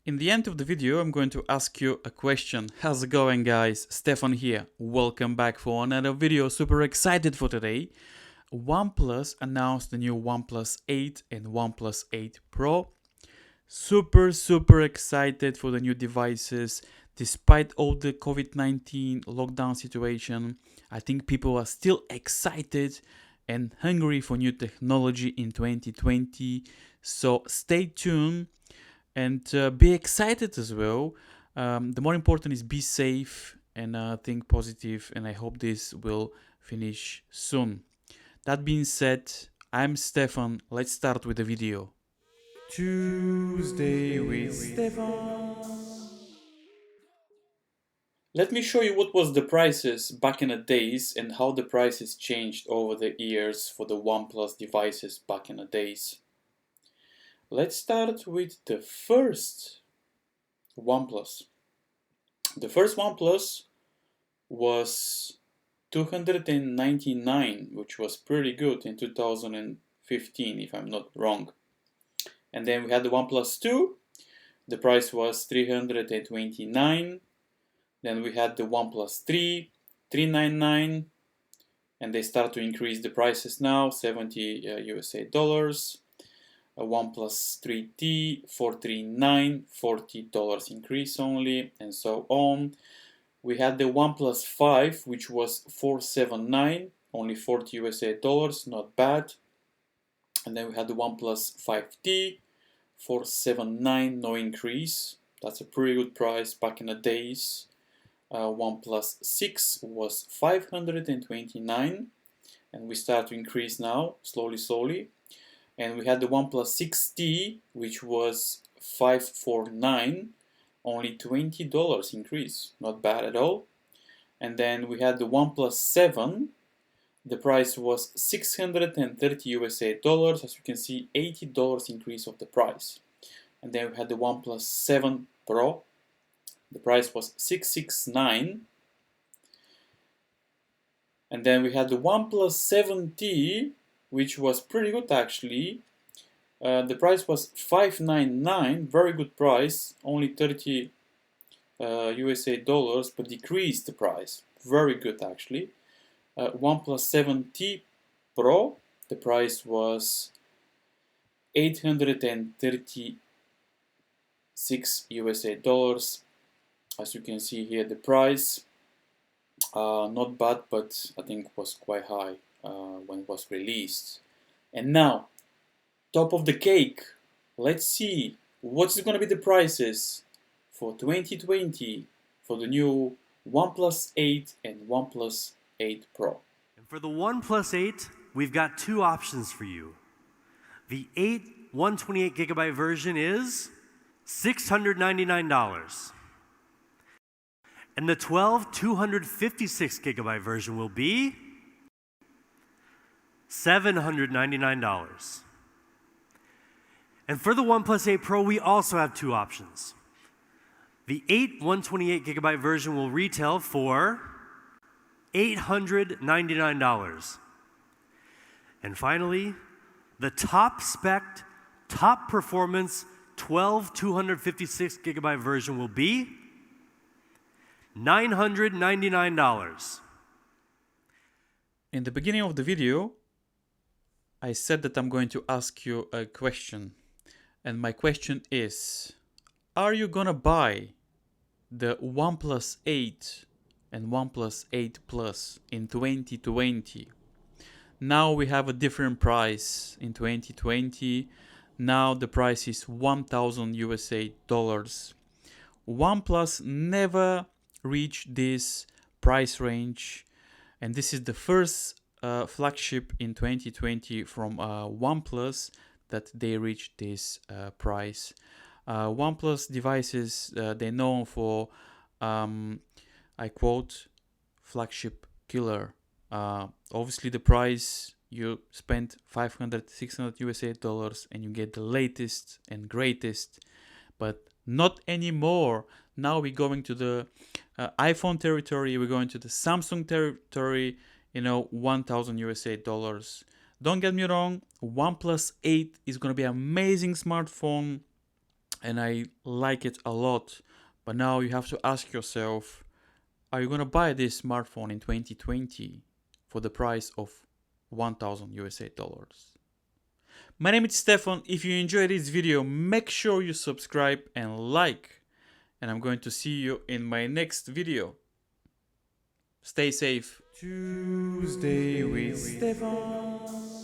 In the end of the video, I'm going to ask you a question. How's it going, guys? Stefan here. Welcome back for another video. Super excited for today. OnePlus announced the new OnePlus 8 and OnePlus 8 Pro. Super excited for the new devices. Despite all the COVID-19 lockdown situation, I think people are still excited and hungry for new technology in 2020. So stay tuned and be excited as well. The more important is be safe and think positive, and I hope this will finish soon. That being said, I'm Stefan. Let's start with the video. Tuesday with Stefan. Let me show you what was the prices back in the days and how the prices changed over the years for the OnePlus devices back in the days. Let's start with the first OnePlus. The first OnePlus was $299, which was pretty good in 2015, if I'm not wrong. And then we had the OnePlus 2. The price was $329. Then we had the OnePlus 3, $399. And they start to increase the prices now, $70 USA. A OnePlus 3T, $439, $40 increase only, and so on. We had the OnePlus 5, which was $479, only $40 USA, not bad. And then we had the OnePlus 5T, $479, no increase. That's a pretty good price back in the days. OnePlus 6 was $529, and we start to increase now, slowly. And we had the OnePlus 6T, which was $549, only $20 increase, not bad at all. And then we had the OnePlus 7, the price was $630 USA, as you can see, $80 increase of the price. And then we had the OnePlus 7 Pro, the price was $669. And then we had the OnePlus 7T, which was pretty good actually. The price was $599, very good price, only $30 USA, but decreased the price, very good actually. OnePlus 7T Pro, the price was $836 USA. As you can see here, the price, not bad, but I think was quite high when it was released. And now, top of the cake, let's see what's going to be the prices for 2020 for the new OnePlus 8 and OnePlus 8 Pro. And for the OnePlus 8, we've got two options for you. The 8 128GB version is $699. And the 12 256GB version will be $799. And for the OnePlus 8 Pro, we also have two options. The 8 128GB version will retail for $899. And finally, the top spec, top performance 12 256GB version will be $999. In the beginning of the video, I said that I'm going to ask you a question. And my question is, are you gonna buy the OnePlus 8 and OnePlus 8 Plus in 2020? Now we have a different price in 2020. Now the price is $1,000 USA. OnePlus never reached this price range, and this is the first flagship in 2020 from OnePlus that they reached this price. OnePlus devices, they're known for, I quote, flagship killer. Obviously the price, you spend $500, $600 USA and you get the latest and greatest, but not anymore. Now we're going to the iPhone territory, we're going to the Samsung territory, $1,000 USA. Don't get me wrong, OnePlus 8 is going to be an amazing smartphone. and I like it a lot. But now you have to ask yourself, are you gonna buy this smartphone in 2020 for the price of 1,000 USA dollars? My name is Stefan. If you enjoyed this video, make sure you subscribe and like. And I'm going to see you in my next video. Stay safe. Tuesday with Stefan.